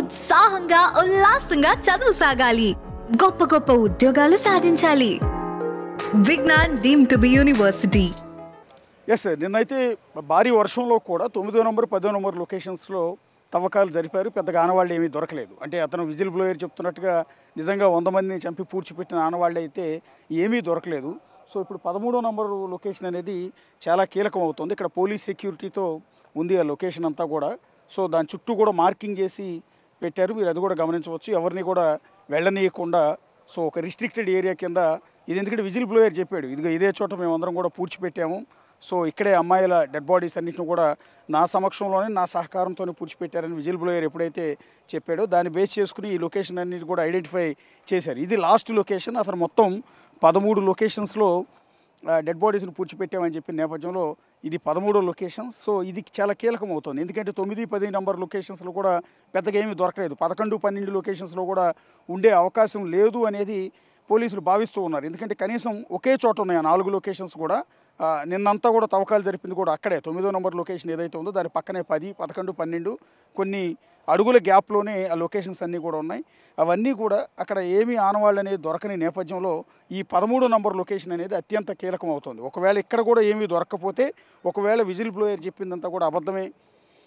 ఉత్సాహంగా ఉల్లాసంగా చదువు సాగాలి, గొప్ప గొప్ప ఉద్యోగాలు సాధించాలి. Vignan deemed to be university. Yes, నిన్నైతే భారీ వర్షంలో కూడా 9వ నంబర్ 10వ నంబర్ లొకేషన్స్లో తవ్వకాలు జరిపారు. పెద్దగా ఆనవాళ్ళు ఏమీ దొరకలేదు. అంటే అతను విజిల్ బ్లోయర్ చెప్తున్నట్టుగా నిజంగా 100 మందిని చంపి పూడ్చిపెట్టిన ఆనవాళ్ళు అయితే ఏమీ దొరకలేదు. సో ఇప్పుడు 13వ నంబర్ లొకేషన్ అనేది చాలా కీలకం అవుతుంది. ఇక్కడ పోలీస్ సెక్యూరిటీతో ఉంది ఆ లొకేషన్ అంతా కూడా. సో దాని చుట్టూ కూడా మార్కింగ్ చేసి పెట్టారు. మీరు అది కూడా గమనించవచ్చు. ఎవరిని కూడా వెళ్ళనీయకుండా సో ఒక రిస్ట్రిక్టెడ్ ఏరియా కింద ఇది. ఎందుకంటే విజిల్ బ్లోయర్ చెప్పాడు, ఇదే చోట మేమందరం కూడా పూడ్చిపెట్టాము. సో ఇక్కడే అమ్మాయిల డెడ్ బాడీస్ అన్నింటిని కూడా నా సమక్షంలోనే నా సహకారంతోనే పూడ్చిపెట్టారని విజిల్ బ్లోయర్ ఎప్పుడైతే చెప్పాడో దాన్ని బేస్ చేసుకుని ఈ లొకేషన్ అన్నిటి కూడా ఐడెంటిఫై చేశారు. ఇది లాస్ట్ లొకేషన్. అతను మొత్తం 13 లొకేషన్స్లో డెడ్ బాడీస్ని పూడ్చిపెట్టామని చెప్పిన నేపథ్యంలో ఇది 13వ లొకేషన్. సో ఇది చాలా కీలకం అవుతుంది. ఎందుకంటే 9, 10 నంబర్ లొకేషన్స్లో కూడా పెద్దగా ఏమీ దొరకలేదు. 11, 12 లొకేషన్స్లో కూడా ఉండే అవకాశం లేదు అనేది పోలీసులు భావిస్తూ ఉన్నారు. ఎందుకంటే కనీసం ఒకే చోట ఉన్నాయి ఆ 4 లొకేషన్స్ కూడా. నిన్నంతా కూడా తవ్వకాలు జరిపింది కూడా అక్కడే 9వ నంబర్ లొకేషన్ ఏదైతే ఉందో దాని పక్కనే 10, 11, 12 కొన్ని అడుగుల గ్యాప్లోనే ఆ లొకేషన్స్ అన్నీ కూడా ఉన్నాయి. అవన్నీ కూడా అక్కడ ఏమీ ఆనవాళ్ళు అనేది దొరకని నేపథ్యంలో ఈ 13వ నంబర్ లొకేషన్ అనేది అత్యంత కీలకం అవుతుంది. ఒకవేళ ఇక్కడ కూడా ఏమీ దొరకకపోతే, ఒకవేళ విజిల్ బ్లోయర్ చెప్పిందంతా కూడా అబద్ధమే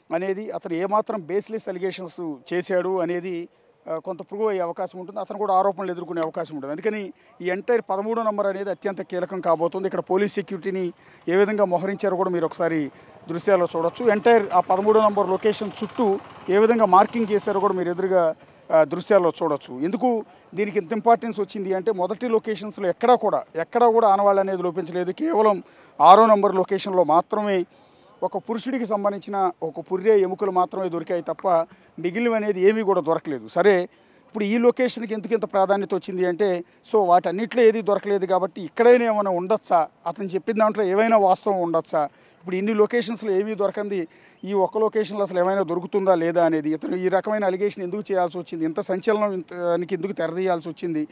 అనేది, అతను ఏమాత్రం బేస్లెస్ అలిగేషన్స్ చేశాడు అనేది కొంత ప్రూవ్ అయ్యే అవకాశం ఉంటుంది. అతను కూడా ఆరోపణలు ఎదుర్కొనే అవకాశం ఉంటుంది. అందుకని ఈ ఎంటైర్ 13వ నంబర్ అనేది అత్యంత కీలకం కాబోతుంది. ఇక్కడ పోలీస్ సెక్యూరిటీని ఏ విధంగా మోహరించారో కూడా మీరు ఒకసారి దృశ్యాల్లో చూడొచ్చు. ఎంటైర్ ఆ 13వ నంబర్ లొకేషన్ చుట్టూ ఏ విధంగా మార్కింగ్ చేశారో కూడా మీరు ఎదురుగా దృశ్యాల్లో చూడొచ్చు. ఎందుకు దీనికి ఇంత ఇంపార్టెన్స్ వచ్చింది అంటే, మొదటి లొకేషన్స్లో ఎక్కడా కూడా ఆనవాళ్ళు అనేది లోపించలేదు. కేవలం 6వ నంబర్ లొకేషన్లో మాత్రమే ఒక పురుషుడికి సంబంధించిన ఒక పుర్రే ఎముకలు మాత్రమే దొరికాయి తప్ప మిగిలినవి అనేది ఏమీ కూడా దొరకలేదు. సరే, ఇప్పుడు ఈ లొకేషన్కి ఎందుకు ఇంత ప్రాధాన్యత వచ్చింది అంటే, సో వాటన్నిటిలో ఏది దొరకలేదు కాబట్టి ఇక్కడైనా ఏమైనా ఉండొచ్చా, అతను చెప్పిన దాంట్లో ఏమైనా వాస్తవం ఉండొచ్చా, ఇప్పుడు ఇన్ని లొకేషన్స్లో ఏమీ దొరకంది ఈ ఒక్క లొకేషన్లో అసలు ఏమైనా దొరుకుతుందా లేదా అనేది ఇతను ఈ రకమైన అలిగేషన్ ఎందుకు చేయాల్సి వచ్చింది, ఇంత సంచలనం ఇంతనికి ఎందుకు తెరదీయాల్సి వచ్చింది.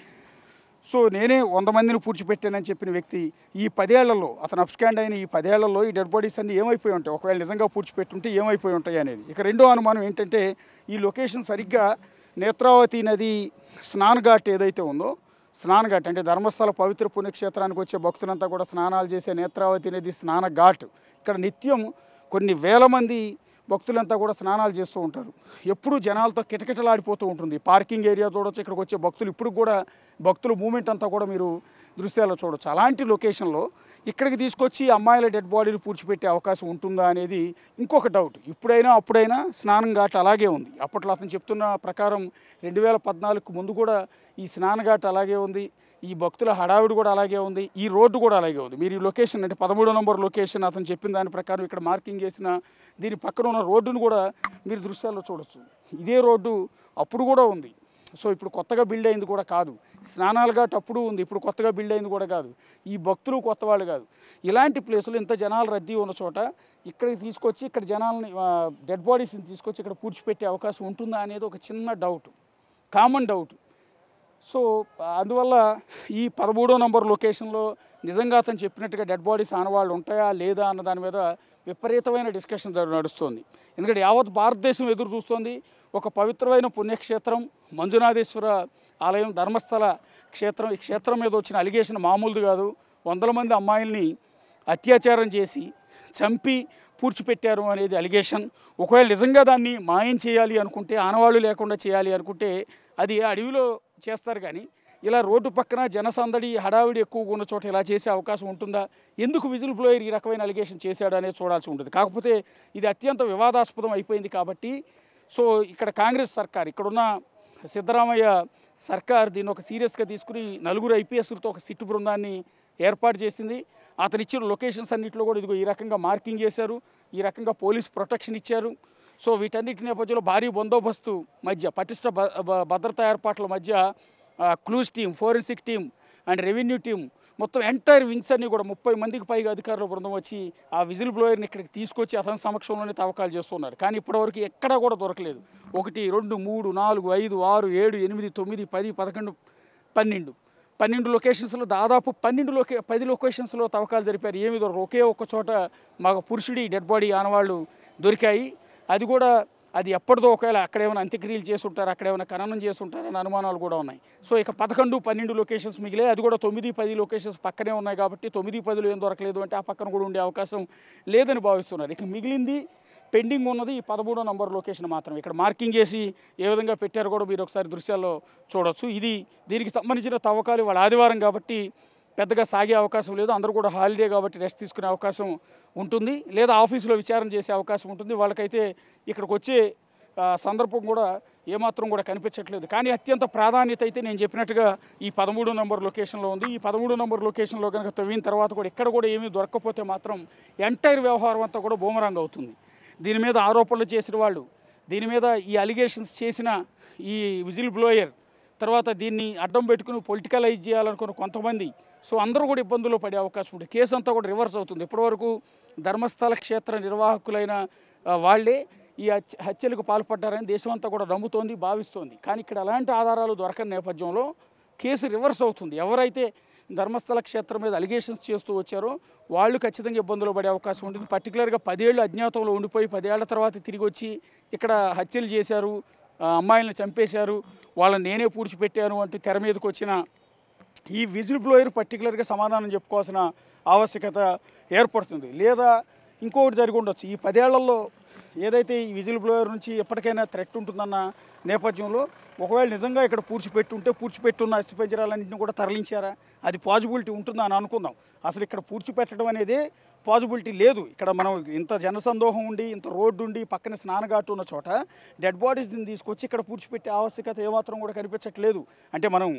సో నేనే 100 మందిని పూడ్చిపెట్టానని చెప్పిన వ్యక్తి ఈ 10 ఏళ్లలో, అతను అప్స్కాండ్ అయిన ఈ 10 ఏళ్లలో ఈ డెడ్ బాడీస్ అన్నీ ఏమైపోయి ఉంటాయి, ఒకవేళ నిజంగా పూడ్చిపెట్టుంటే ఏమైపోయి ఉంటాయి అనేది. ఇక రెండో అనుమానం ఏంటంటే, ఈ లొకేషన్ సరిగ్గా నేత్రావతి నది స్నానఘాట్ ఏదైతే ఉందో, స్నానఘాట్ అంటే ధర్మస్థల పవిత్ర పుణ్యక్షేత్రానికి వచ్చే భక్తులంతా కూడా స్నానాలు చేసే నేత్రావతి నది స్నానఘాట్. ఇక్కడ నిత్యం కొన్ని వేల మంది భక్తులంతా కూడా స్నానాలు చేస్తూ ఉంటారు. ఎప్పుడూ జనాలతో కిటకిటలాడిపోతూ ఉంటుంది. పార్కింగ్ ఏరియా చూడొచ్చు, ఇక్కడికి వచ్చే భక్తులు ఇప్పుడు కూడా భక్తుల మూమెంట్ అంతా కూడా మీరు దృశ్యాల్లో చూడొచ్చు. అలాంటి లొకేషన్లో ఇక్కడికి తీసుకొచ్చి అమ్మాయిల డెడ్ బాడీలు పూడ్చిపెట్టే అవకాశం ఉంటుందా అనేది ఇంకొక డౌట్. ఇప్పుడైనా అప్పుడైనా స్నానం ఘాట్ అలాగే ఉంది. అప్పట్లో అతను చెప్తున్న ప్రకారం 2014కు ముందు కూడా ఈ స్నాన ఘాట్ అలాగే ఉంది, ఈ భక్తుల హడావిడి కూడా అలాగే ఉంది, ఈ రోడ్డు కూడా అలాగే ఉంది. మీరు ఈ లొకేషన్ అంటే 13వ నంబర్ లొకేషన్ అతను చెప్పిన దాని ప్రకారం ఇక్కడ మార్కింగ్ చేసిన దీని పక్కన ఉన్న రోడ్డును కూడా మీరు దృశ్యాల్లో చూడొచ్చు. ఇదే రోడ్డు అప్పుడు కూడా ఉంది. సో ఇప్పుడు కొత్తగా బిల్డ్ అయింది కూడా కాదు. స్నానాలు ఘాట్ అప్పుడు ఉంది, ఇప్పుడు కొత్తగా బిల్డ్ అయింది కూడా కాదు. ఈ భక్తులు కొత్త వాళ్ళు కాదు. ఇలాంటి ప్లేసులు ఇంత జనాలు రద్దీ ఉన్న చోట ఇక్కడికి తీసుకొచ్చి ఇక్కడ జనాలని డెడ్ బాడీస్ని తీసుకొచ్చి ఇక్కడ పూడ్చిపెట్టే అవకాశం ఉంటుందా అనేది ఒక చిన్న డౌట్, కామన్ డౌట్. సో అందువల్ల ఈ 13వ నంబర్ లొకేషన్లో నిజంగా అతను చెప్పినట్టుగా డెడ్ బాడీస్ ఆనవాళ్ళు ఉంటాయా లేదా అన్న దాని మీద విపరీతమైన డిస్కషన్ నడుస్తుంది. ఎందుకంటే యావత్ భారతదేశం ఎదురు చూస్తోంది. ఒక పవిత్రమైన పుణ్యక్షేత్రం మంజునాథేశ్వర ఆలయం, ధర్మస్థల క్షేత్రం. ఈ క్షేత్రం మీద వచ్చిన అలిగేషన్ మామూలుది కాదు. 100 మంది అమ్మాయిల్ని అత్యాచారం చేసి చంపి పూడ్చిపెట్టారు అనేది అలిగేషన్. ఒకవేళ నిజంగా దాన్ని మాయం చేయాలి అనుకుంటే, ఆనవాళ్ళు లేకుండా చేయాలి అనుకుంటే అది అడవిలో చేస్తారు. కానీ ఇలా రోడ్డు పక్కన జనసందడి హడావిడి ఎక్కువగా ఉన్న చోట ఇలా చేసే అవకాశం ఉంటుందా? ఎందుకు విజిల్ బ్లోయర్ ఈ రకమైన అలిగేషన్ చేశాడు అనేది చూడాల్సి ఉంటుంది. కాకపోతే ఇది అత్యంత వివాదాస్పదం అయిపోయింది కాబట్టి సో ఇక్కడ కాంగ్రెస్ సర్కార్, ఇక్కడున్న సిద్ధరామయ్య సర్కార్ దీన్ని ఒక సీరియస్గా తీసుకుని 4 ఐపీఎస్లతో ఒక సిట్టు బృందాన్ని ఏర్పాటు చేసింది. అతను ఇచ్చిన లొకేషన్స్ అన్నింటిలో కూడా ఇదిగో ఈ రకంగా మార్కింగ్ చేశారు, ఈ రకంగా పోలీస్ ప్రొటెక్షన్ ఇచ్చారు. సో వీటన్నిటి నేపథ్యంలో భారీ బందోబస్తు మధ్య, పటిష్ట భద్రతా ఏర్పాట్ల మధ్య clues team, forensic team and revenue team మొత్తం ఎంటైర్ వింగ్స్ అన్నీ కూడా 30 మందికి పైగా అధికారుల బృందం వచ్చి ఆ విజిల్ బ్లోయర్ని ఇక్కడికి తీసుకొచ్చి అతని సమక్షంలోనే తవ్వకాలు చేస్తున్నారు. కానీ ఇప్పటివరకు ఎక్కడా కూడా దొరకలేదు. 1, 2, 3, 4, 5, 6, 7, 8, 9, 10, 11, 12 లొకేషన్స్లో దాదాపు 10 లొకేషన్స్లో తవ్వకాలు జరిపారు. ఏమి దొరకదు. ఒకే ఒక్క చోట మగ పురుషుడి డెడ్ బాడీ ఆనవాళ్ళు దొరికాయి. అది కూడా అది ఎప్పటిదో ఒకవేళ అక్కడ ఏమైనా అంత్యక్రియలు చేసుంటారు, అక్కడ ఏమైనా ఖననం చేసుంటారని అనుమానాలు కూడా ఉన్నాయి. సో ఇక 11, 12 లొకేషన్స్ మిగిలాయి. అది కూడా 9, 10 లొకేషన్స్ పక్కనే ఉన్నాయి కాబట్టి 9, 10లో ఏం దొరకలేదు అంటే ఆ పక్కన కూడా ఉండే అవకాశం లేదని భావిస్తున్నారు. ఇక మిగిలింది పెండింగ్ ఉన్నది ఈ 13వ నంబర్ లొకేషన్ మాత్రం. ఇక్కడ మార్కింగ్ చేసి ఏ విధంగా పెట్టారో కూడా మీరు ఒకసారి దృశ్యాల్లో చూడొచ్చు. దీనికి సంబంధించిన తవ్వకాలు ఇవాళ ఆదివారం కాబట్టి పెద్దగా సాగే అవకాశం లేదు. అందరూ కూడా హాలిడే కాబట్టి రెస్ట్ తీసుకునే అవకాశం ఉంటుంది, లేదా ఆఫీసులో విచారణ చేసే అవకాశం ఉంటుంది. వాళ్ళకైతే ఇక్కడికి వచ్చే సందర్భం కూడా ఏమాత్రం కూడా కనిపించట్లేదు. కానీ అత్యంత ప్రాధాన్యత అయితే నేను చెప్పినట్టుగా ఈ 13 నంబర్ లొకేషన్లో ఉంది. ఈ 13 నంబర్ లొకేషన్లో కనుక తవ్విన తర్వాత కూడా ఇక్కడ కూడా ఏమీ దొరకకపోతే మాత్రం ఎంటైర్ వ్యవహారం అంతా కూడా బూమరాంగ్ అవుతుంది. దీని మీద ఆరోపణలు చేసిన వాళ్ళు, దీని మీద ఈ అలిగేషన్స్ చేసిన ఈ విజిల్ బ్లోయర్, తర్వాత దీన్ని అడ్డం పెట్టుకుని పొలిటికలైజ్ చేయాలనుకున్న కొంతమంది, సో అందరూ కూడా ఇబ్బందుల్లో పడే అవకాశం ఉంటుంది. కేసు అంతా కూడా రివర్స్ అవుతుంది. ఇప్పటివరకు ధర్మస్థల క్షేత్ర నిర్వాహకులైన వాళ్ళే ఈ హత్యలకు పాల్పడ్డారని దేశం అంతా కూడా నమ్ముతోంది, భావిస్తోంది. కానీ ఇక్కడ అలాంటి ఆధారాలు దొరకని నేపథ్యంలో కేసు రివర్స్ అవుతుంది. ఎవరైతే ధర్మస్థల క్షేత్రం మీద అలిగేషన్స్ చేస్తూ వచ్చారో వాళ్ళు ఖచ్చితంగా ఇబ్బందులు పడే అవకాశం ఉంటుంది. పర్టికులర్గా 10 ఏళ్ళు అజ్ఞాతంలో ఉండిపోయి 10 ఏళ్ల తర్వాత తిరిగి వచ్చి ఇక్కడ హత్యలు చేశారు, అమ్మాయిలను చంపేశారు, వాళ్ళని నేనే పూడ్చిపెట్టాను అంటూ తెర మీదకి వచ్చిన ఈ విజిల్ బ్లోయర్ పర్టికులర్గా సమాధానం చెప్పుకోవాల్సిన ఆవశ్యకత ఏర్పడుతుంది. లేదా ఇంకొకటి జరిగి ఉండొచ్చు. ఈ 10 ఏళ్లలో ఏదైతే ఈ విజిల్ బ్లోయర్ నుంచి ఎప్పటికైనా థ్రెట్ ఉంటుందన్న నేపథ్యంలో ఒకవేళ నిజంగా ఇక్కడ పూడ్చిపెట్టున్న అస్థిపంజరాలన్నింటినీ కూడా తరలించారా, అది పాజిబిలిటీ ఉంటుందా అని అనుకుందాం. అసలు ఇక్కడ పూడ్చిపెట్టడం అనేది పాజిబిలిటీ లేదు. ఇక్కడ మనం ఇంత జనసందోహం ఉండి, ఇంత రోడ్డు ఉండి, పక్కన స్నానఘాటు ఉన్న చోట డెడ్ బాడీస్ని తీసుకొచ్చి ఇక్కడ పూడ్చిపెట్టే ఆవశ్యకత ఏమాత్రం కూడా కనిపించట్లేదు. అంటే మనం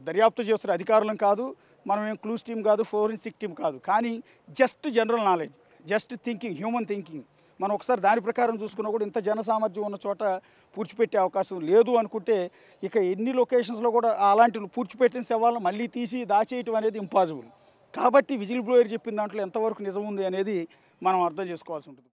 దర్యాప్తు చేస్తున్న అధికారులం కాదు, మనం ఏం క్లూస్ టీం కాదు, ఫోరెన్సిక్ టీం కాదు. కానీ just general knowledge, just thinking, human thinking, మనం ఒకసారి దాని ప్రకారం చూసుకున్నా కూడా ఇంత జన సామర్థ్యం ఉన్న చోట పూడ్చిపెట్టే అవకాశం లేదు అనుకుంటే ఇక ఎన్ని లొకేషన్స్లో కూడా అలాంటి పూడ్చిపెట్టిన శవాలను మళ్ళీ తీసి దాచేయటం అనేది ఇంపాసిబుల్. కాబట్టి విజిల్ బ్లోయర్ చెప్పిన దాంట్లో ఎంతవరకు నిజం ఉంది అనేది మనం అర్థం చేసుకోవాల్సి ఉంటుంది.